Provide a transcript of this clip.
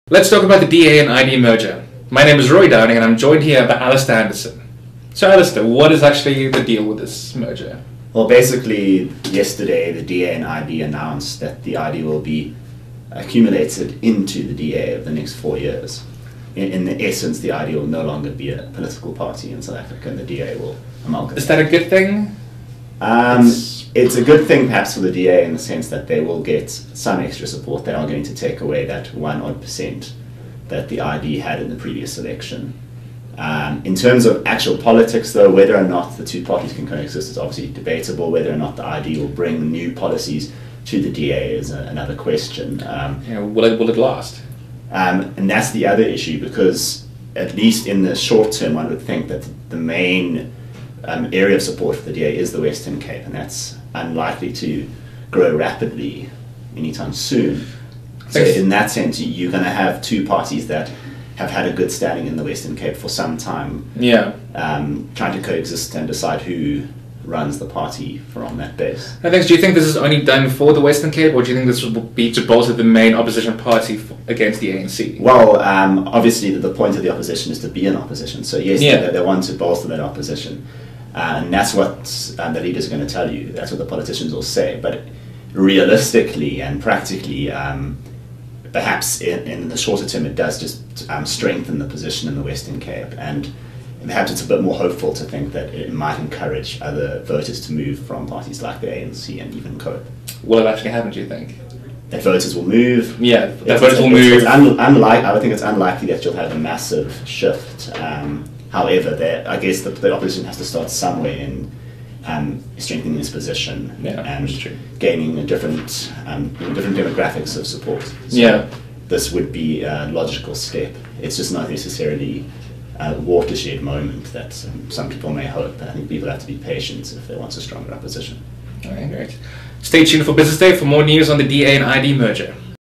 Let's talk about the DA and ID merger. My name is Roy Downing and I'm joined here by Alistair Anderson. So Alistair, what is actually the deal with this merger? Well, basically, yesterday the DA and IB announced that the ID will be accumulated into the DA over the next 4 years. In the essence, the ID will no longer be a political party in South Africa and the DA will amalgamate. Is that a good thing? It's a good thing perhaps for the DA in the sense that they will get some extra support. They are going to take away that 1% that the ID had in the previous election. In terms of actual politics though, whether or not the two parties can coexist is obviously debatable. Whether or not the ID will bring new policies to the DA is another question. Will it last? And that's the other issue, because at least in the short term one would think that the main area of support for the DA is the Western Cape, and that's unlikely to grow rapidly anytime soon. So in that sense, you're going to have two parties that have had a good standing in the Western Cape for some time, trying to coexist and decide who runs the party from that base. Do you think this is only done for the Western Cape, or do you think this will be to bolster the main opposition party against the ANC? Well, obviously the point of the opposition is to be an opposition, so yes, they want to bolster that opposition. And that's what the leaders are going to tell you. That's what the politicians will say. But realistically and practically, perhaps in the shorter term, it does just strengthen the position in the Western Cape. And perhaps it's a bit more hopeful to think that it might encourage other voters to move from parties like the ANC and even COPE. Will it actually happen, do you think? That voters will move? Yeah, that voters will move. I would think it's unlikely that you'll have a massive shift. However, I guess the opposition has to start somewhere in strengthening its position and gaining different demographics of support. So this would be a logical step. It's just not necessarily a watershed moment that some people may hope. I think people have to be patient if they want a stronger opposition. All right, great. Stay tuned for Business Day for more news on the DA and ID merger.